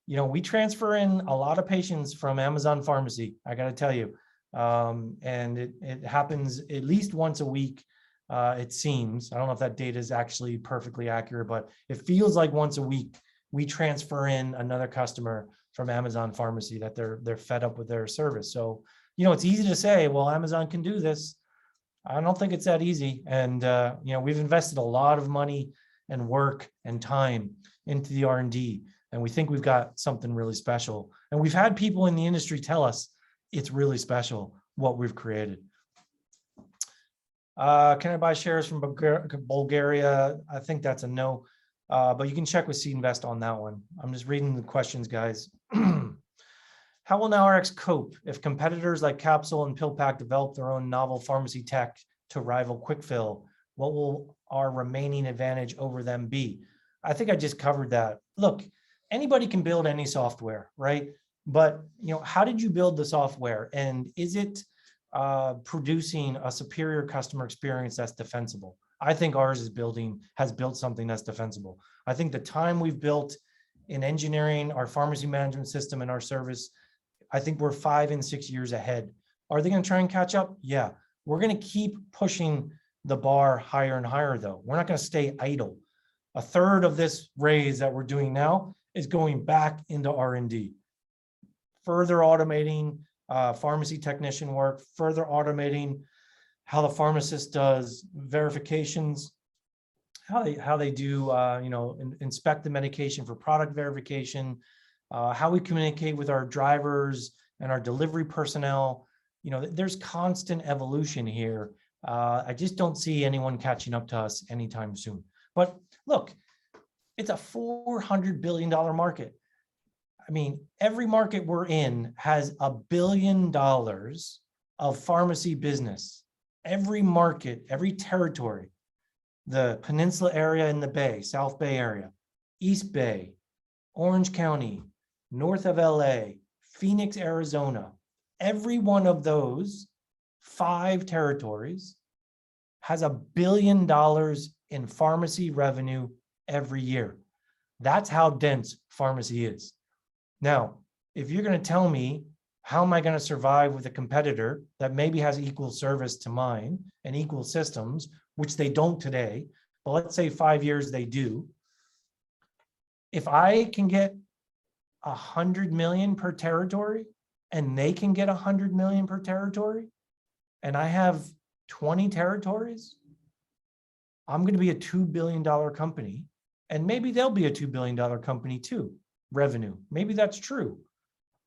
we transfer in a lot of patients from Amazon Pharmacy, I got to tell you. And it happens at least once a week, it seems. I don't know if that data is actually perfectly accurate, but it feels like once a week we transfer in another customer from Amazon Pharmacy that they're fed up with their service. So, it's easy to say, well, Amazon can do this. I don't think it's that easy. And, we've invested a lot of money and work and time into the R&D, and we think we've got something really special. And we've had people in the industry tell us it's really special what we've created. Can I buy shares from Bulgaria? I think that's a no, but you can check with Seed Invest on that one. I'm just reading the questions, guys. How will NowRx cope if competitors like Capsule and PillPack develop their own novel pharmacy tech to rival QuickFill? What will our remaining advantage over them be? I think I just covered that. Look, anybody can build any software, right? But how did you build the software, and is it producing a superior customer experience that's defensible? I think ours has built something that's defensible. I think the time we've built in engineering our pharmacy management system and our service, I think we're 5 and 6 years ahead. Are they going to try and catch up? Yeah. We're going to keep pushing the bar higher and higher, though. We're not going to stay idle. A third of this raise that we're doing now is going back into R&D. Further automating pharmacy technician work, further automating how the pharmacist does verifications, how they do inspect the medication for product verification, how we communicate with our drivers and our delivery personnel. There's constant evolution here. I just don't see anyone catching up to us anytime soon. But look, it's a $400 billion market. I mean, every market we're in has $1 billion of pharmacy business. Every market, every territory, the Peninsula area in the Bay, South Bay area, East Bay, Orange County, north of LA, Phoenix, Arizona, every one of those 5 territories has $1 billion in pharmacy revenue every year. That's how dense pharmacy is. Now, if you're going to tell me, how am I going to survive with a competitor that maybe has equal service to mine and equal systems, which they don't today, but let's say 5 years they do. If I can get 100 million per territory and they can get 100 million per territory, and I have 20 territories, I'm going to be a $2 billion company, and maybe they'll be a $2 billion company too. Revenue. Maybe that's true.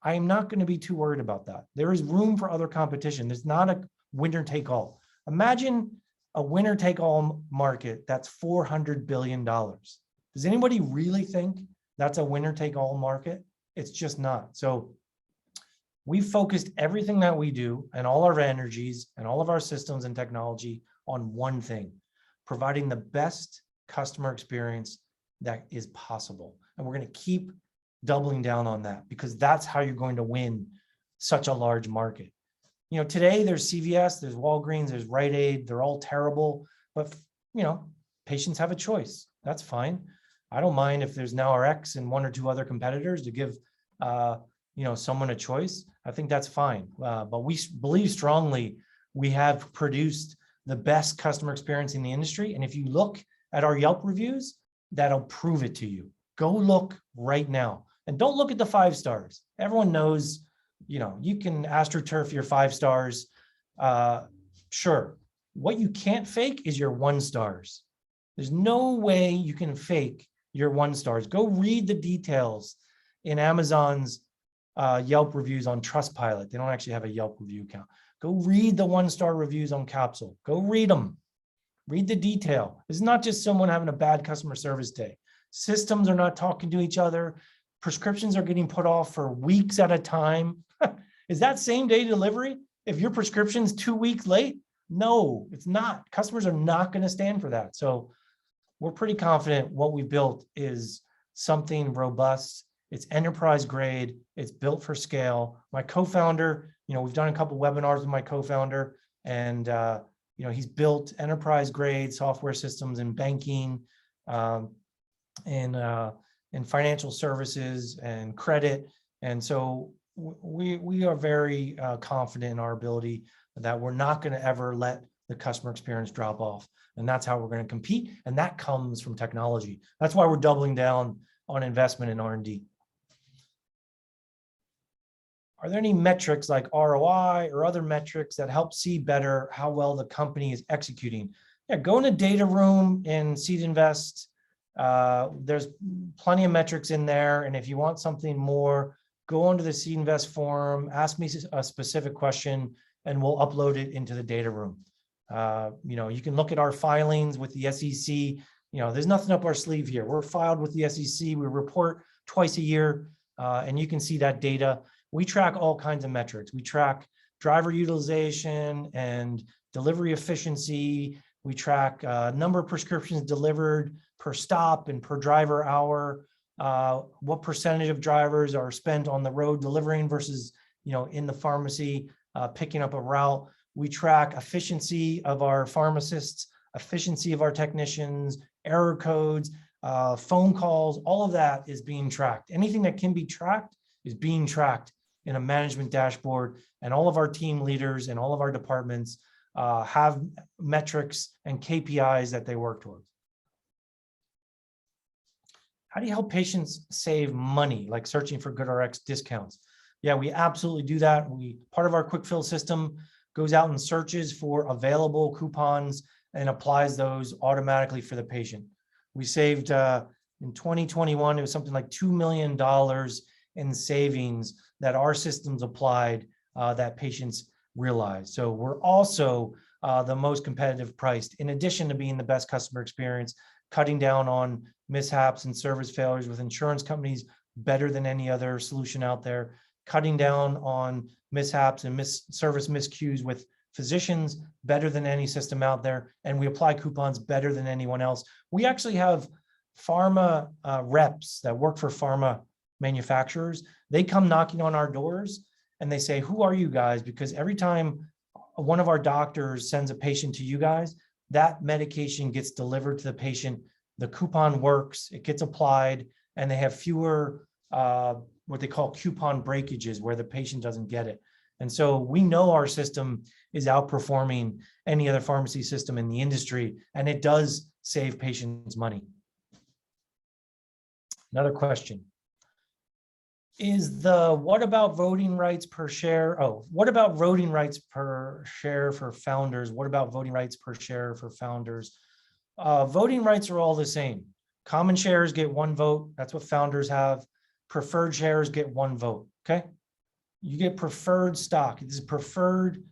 I am not going to be too worried about that. There is room for other competition. It's not a winner take all. Imagine a winner take all market that's $400 billion. Does anybody really think that's a winner take all market? It's just not. So we've focused everything that we do and all our energies and all of our systems and technology on one thing, providing the best customer experience that is possible. And we're going to keep doubling down on that, because that's how you're going to win such a large market. Today there's CVS, there's Walgreens, there's Rite Aid. They're all terrible, but patients have a choice. That's fine. I don't mind if there's NowRx and 1 or 2 other competitors to give someone a choice. I think that's fine. But we believe strongly we have produced the best customer experience in the industry. And if you look at our Yelp reviews, that'll prove it to you. Go look right now. And don't look at the 5 stars. Everyone knows, you can AstroTurf your 5 stars. Sure. What you can't fake is your 1 stars. There's no way you can fake your 1 stars. Go read the details in Amazon's Yelp reviews on Trustpilot. They don't actually have a Yelp review account. Go read the 1-star reviews on Capsule. Go read them. Read the detail. It's not just someone having a bad customer service day. Systems are not talking to each other. Prescriptions are getting put off for weeks at a time. Is that same day delivery if your prescription's 2 weeks late? No, it's not. Customers are not going to stand for that. So we're pretty confident what we built is something robust. It's enterprise grade. It's built for scale. My co-founder, we've done a couple of webinars with my co-founder, and he's built enterprise grade software systems in banking, in financial services and credit. And so we are very confident in our ability that we're not going to ever let the customer experience drop off. And that's how we're going to compete. And that comes from technology. That's why we're doubling down on investment in R&D. Are there any metrics like ROI or other metrics that help see better how well the company is executing? Yeah, go in a data room in Seed Invest. There's plenty of metrics in there. And if you want something more, go onto the Seed Invest forum, ask me a specific question, and we'll upload it into the data room. You can look at our filings with the SEC. There's nothing up our sleeve here. We're filed with the SEC. We report twice a year, and you can see that data. We track all kinds of metrics. We track driver utilization and delivery efficiency. We track number of prescriptions delivered per stop and per driver hour. What percentage of drivers are spent on the road delivering versus, in the pharmacy picking up a route. We track efficiency of our pharmacists, efficiency of our technicians, error codes, phone calls. All of that is being tracked. Anything that can be tracked is being tracked in a management dashboard, and all of our team leaders and all of our departments have metrics and KPIs that they work towards. How do you help patients save money, like searching for GoodRx discounts? Yeah, we absolutely do that. Part of our quick fill system goes out and searches for available coupons and applies those automatically for the patient. We saved in 2021, it was something like $2 million in savings that our systems applied that patients realized. So we're also the most competitive priced, in addition to being the best customer experience, cutting down on mishaps and service failures with insurance companies better than any other solution out there, cutting down on mishaps and service miscues with physicians better than any system out there, and we apply coupons better than anyone else. We actually have pharma reps that work for pharma manufacturers. They come knocking on our doors and they say, who are you guys? Because every time one of our doctors sends a patient to you guys, that medication gets delivered to the patient, the coupon works, it gets applied, and they have fewer what they call coupon breakages where the patient doesn't get it. And so we know our system is outperforming any other pharmacy system in the industry, and it does save patients money. Another question. What about voting rights per share? Oh, what about voting rights per share for founders? What about voting rights per share for founders? Voting rights are all the same. Common shares get 1 vote. That's what founders have. Preferred shares get 1 vote. Okay. You get preferred stock. This is preferred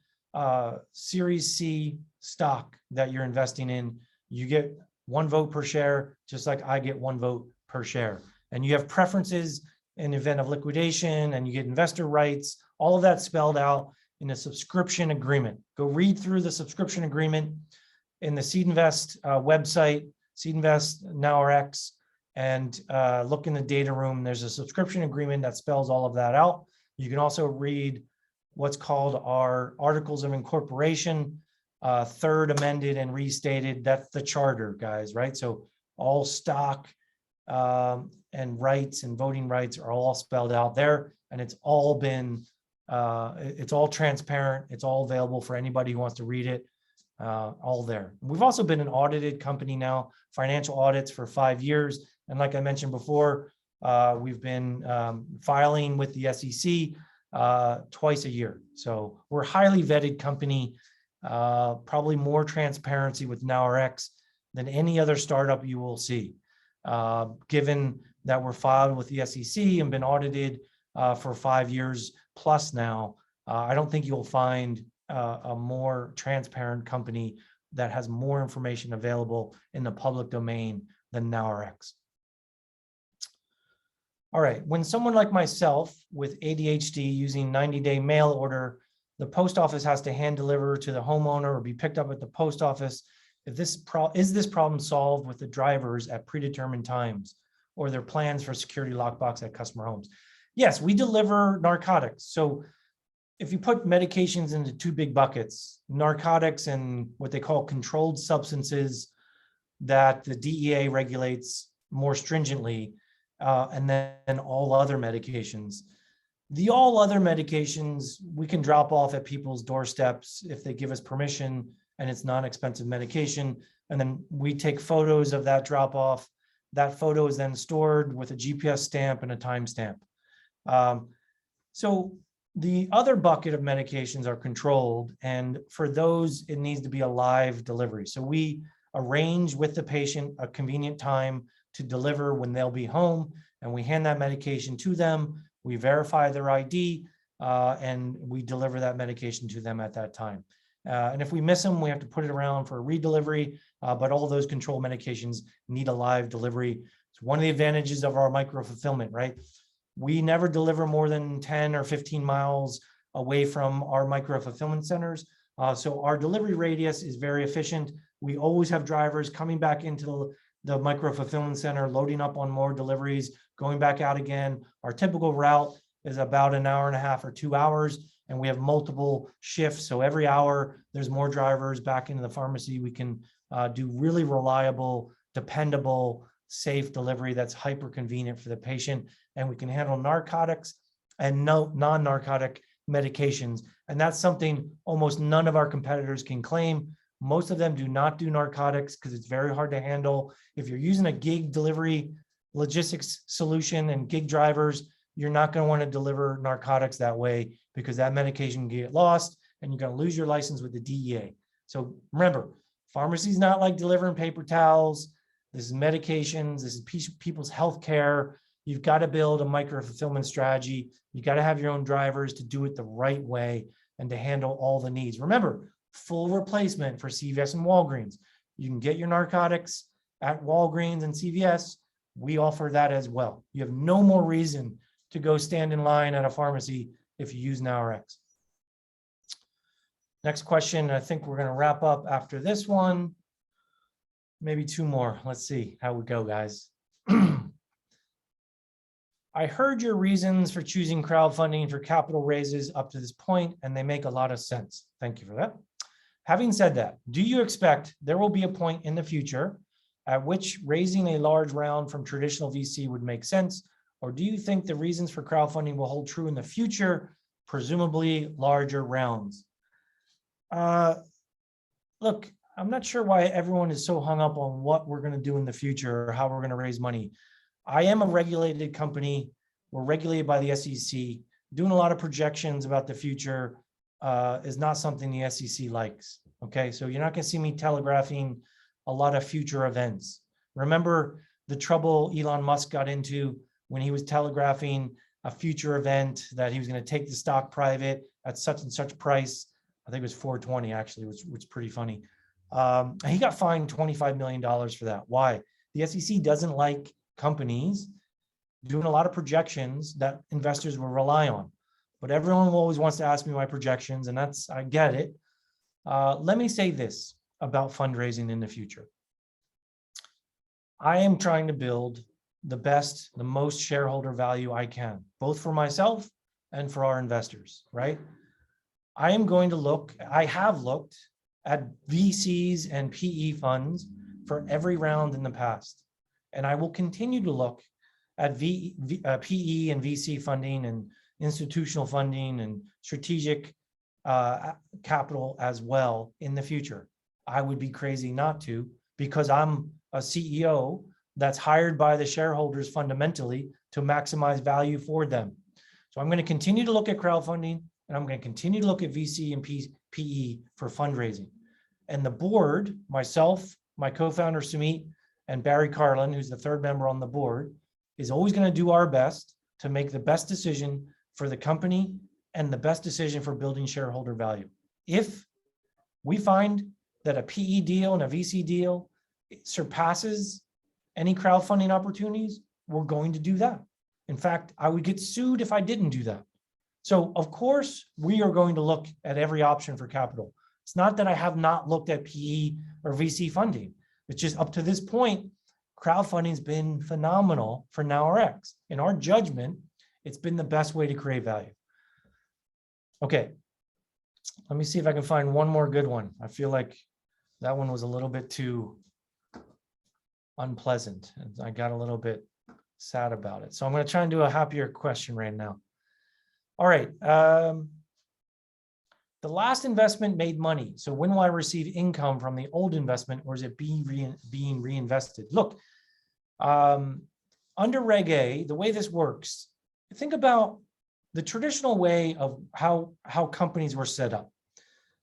Series C stock that you're investing in. You get 1 vote per share, just like I get 1 vote per share. And you have preferences in event of liquidation, and you get investor rights, all of that spelled out in a subscription agreement. Go read through the subscription agreement in the Seed Invest website, Seed Invest NowRx, and look in the data room. There's a subscription agreement that spells all of that out. You can also read what's called our Articles of Incorporation, third amended and restated. That's the charter, guys, right? So all stock and rights and voting rights are all spelled out there, and it's all been, it's all transparent. It's all available for anybody who wants to read it, all there. We've also been an audited company now, financial audits for 5 years. And like I mentioned before, we've been filing with the SEC twice a year. So we're a highly vetted company, probably more transparency with NowRx than any other startup you will see. Given that we're filed with the SEC and been audited for 5 years plus now, I don't think you'll find a more transparent company that has more information available in the public domain than NowRx. All right, when someone like myself with ADHD using 90-day mail order, the post office has to hand deliver to the homeowner or be picked up at the post office. If is this problem solved with the drivers at predetermined times or their plans for security lockbox at customer homes? Yes, we deliver narcotics. So if you put medications into two big buckets, narcotics and what they call controlled substances that the DEA regulates more stringently, and then all other medications. The all other medications we can drop off at people's doorsteps if they give us permission and it's non-expensive medication. And then we take photos of that drop off. That photo is then stored with a GPS stamp and a timestamp. So the other bucket of medications are controlled, and for those, it needs to be a live delivery. So we arrange with the patient a convenient time to deliver when they'll be home, and we hand that medication to them. We verify their ID, and we deliver that medication to them at that time. And if we miss them, we have to put it around for a redelivery, but all those control medications need a live delivery. It's one of the advantages of our micro fulfillment, right? We never deliver more than 10 or 15 miles away from our micro fulfillment centers. So our delivery radius is very efficient. We always have drivers coming back into the micro fulfillment center, loading up on more deliveries, going back out again. Our typical route is about an hour and a half or 2 hours, and we have multiple shifts. So every hour there's more drivers back into the pharmacy. We can do really reliable, dependable, safe delivery that's hyper convenient for the patient. And we can handle narcotics and non-narcotic medications. And that's something almost none of our competitors can claim. Most of them do not do narcotics because it's very hard to handle. If you're using a gig delivery logistics solution and gig drivers, you're not going to want to deliver narcotics that way because that medication can get lost and you're going to lose your license with the DEA. So remember, pharmacy is not like delivering paper towels. This is medications. This is people's health care. You've got to build a micro fulfillment strategy. You got to have your own drivers to do it the right way and to handle all the needs. Remember, full replacement for CVS and Walgreens. You can get your narcotics at Walgreens and CVS. We offer that as well. You have no more reason to go stand in line at a pharmacy if you use NowRx. Next question. I think we're going to wrap up after this one. Maybe two more. Let's see how we go, guys. I heard your reasons for choosing crowdfunding for capital raises up to this point, and they make a lot of sense. Thank you for that. Having said that, do you expect there will be a point in the future at which raising a large round from traditional VC would make sense? Or do you think the reasons for crowdfunding will hold true in the future, presumably larger rounds? Look, I'm not sure why everyone is so hung up on what we're going to do in the future or how we're going to raise money. I am a regulated company. We're regulated by the SEC. Doing a lot of projections about the future is not something the SEC likes. Okay, so you're not going to see me telegraphing a lot of future events. Remember the trouble Elon Musk got into when he was telegraphing a future event that he was going to take the stock private at such and such price. I think it was 420 actually, which was pretty funny. He got fined $25 million for that. Why? The SEC doesn't like companies doing a lot of projections that investors will rely on. But everyone always wants to ask me my projections, and I get it. Let me say this about fundraising in the future. I am trying to build the best, the most shareholder value I can, both for myself and for our investors, right? I have looked at VCs and PE funds for every round in the past. And I will continue to look at PE and VC funding and institutional funding and strategic capital as well in the future. I would be crazy not to, because I'm a CEO that's hired by the shareholders fundamentally to maximize value for them. So I'm going to continue to look at crowdfunding, and I'm going to continue to look at VC and PE for fundraising. And the board, myself, my co-founder Sumit, and Barry Carlin, who's the third member on the board, is always going to do our best to make the best decision for the company and the best decision for building shareholder value. If we find that a PE deal and a VC deal surpasses any crowdfunding opportunities, we're going to do that. In fact, I would get sued if I didn't do that. So of course, we are going to look at every option for capital. It's not that I have not looked at PE or VC funding. It's just up to this point, crowdfunding has been phenomenal for NowRx. In our judgment, it's been the best way to create value. Okay, let me see if I can find one more good one. I feel like that one was a little bit too unpleasant, and I got a little bit sad about it. So I'm going to try and do a happier question right now. All right. The last investment made money. So when will I receive income from the old investment, or is it being reinvested? Look, under Reg A, the way this works, think about the traditional way of how companies were set up.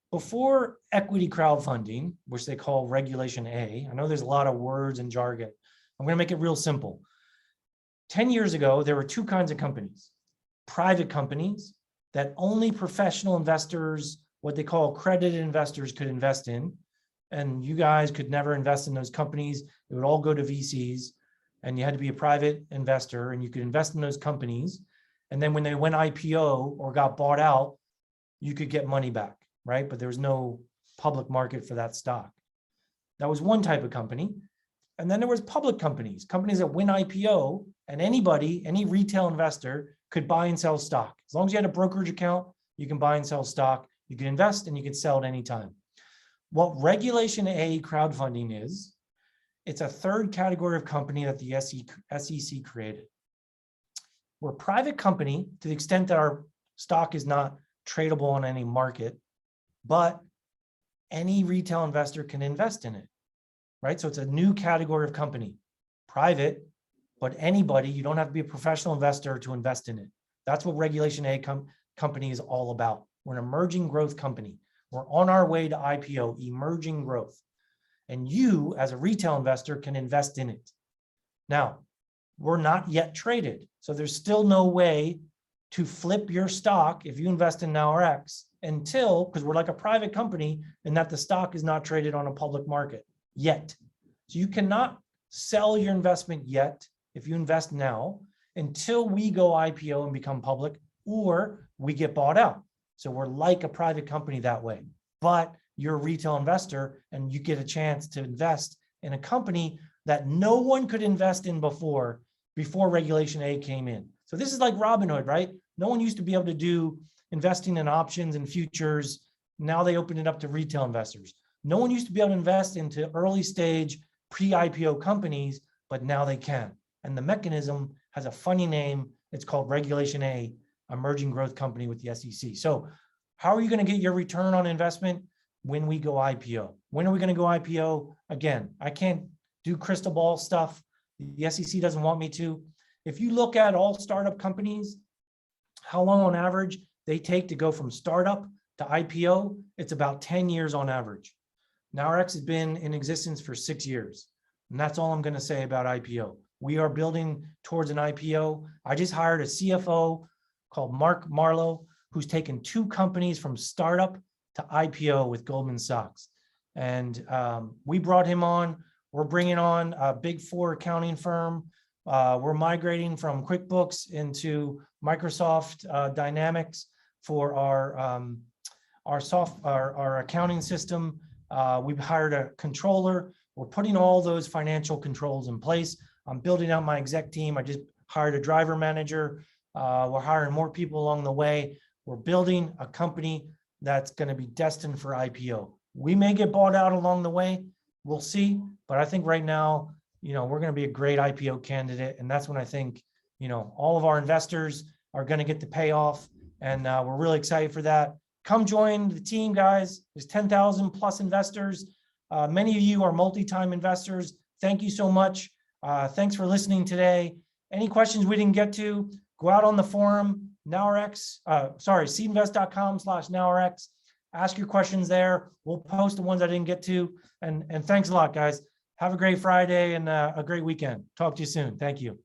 Before equity crowdfunding, which they call Regulation A, I know there's a lot of words and jargon. I'm going to make it real simple. 10 years ago, there were two kinds of companies. Private companies that only professional investors, what they call accredited investors, could invest in. And you guys could never invest in those companies. It would all go to VCs, and you had to be a private investor, and you could invest in those companies. And then when they went IPO or got bought out, you could get money back, right? But there was no public market for that stock. That was one type of company. And then there was public companies, companies that win IPO, and anybody, any retail investor could buy and sell stock. As long as you had a brokerage account, you can buy and sell stock. You can invest and you can sell at any time. What Regulation A crowdfunding is, it's a third category of company that the SEC created. We're a private company to the extent that our stock is not tradable on any market, but any retail investor can invest in it, right? So it's a new category of company, private, but anybody, you don't have to be a professional investor to invest in it. That's what Regulation A company is all about. We're an emerging growth company. We're on our way to IPO, emerging growth. And you, as a retail investor, can invest in it. Now, we're not yet traded. So there's still no way to flip your stock if you invest in NowRx until, because we're like a private company, and that the stock is not traded on a public market yet. So you cannot sell your investment yet if you invest now until we go IPO and become public, or we get bought out. So we're like a private company that way, but you're a retail investor and you get a chance to invest in a company that no one could invest in before Regulation A came in. So this is like Robinhood, right? No one used to be able to do investing in options and futures. Now they opened it up to retail investors. No one used to be able to invest into early stage pre-IPO companies, but now they can. And the mechanism has a funny name. It's called Regulation A, emerging growth company with the SEC. So how are you going to get your return on investment? When we go IPO. When are we going to go IPO? Again, I can't do crystal ball stuff. The SEC doesn't want me to. If you look at all startup companies, how long on average they take to go from startup to IPO, it's about 10 years on average. NowRx has been in existence for 6 years. And that's all I'm going to say about IPO. We are building towards an IPO. I just hired a CFO called Mark Marlowe, who's taken 2 companies from startup to IPO with Goldman Sachs. And we brought him on. We're bringing on a Big 4 accounting firm. We're migrating from QuickBooks into Microsoft Dynamics for our accounting system. We've hired a controller. We're putting all those financial controls in place. I'm building out my exec team. I just hired a driver manager. We're hiring more people along the way. We're building a company that's going to be destined for IPO. We may get bought out along the way. We'll see. But I think right now, we're going to be a great IPO candidate. And that's when I think, all of our investors are going to get the payoff. And we're really excited for that. Come join the team, guys. There's 10,000 plus investors. Many of you are multi-time investors. Thank you so much. Thanks for listening today. Any questions we didn't get to, go out on the forum, seedinvest.com/NowRx. Ask your questions there. We'll post the ones I didn't get to. And thanks a lot, guys. Have a great Friday and a great weekend. Talk to you soon. Thank you.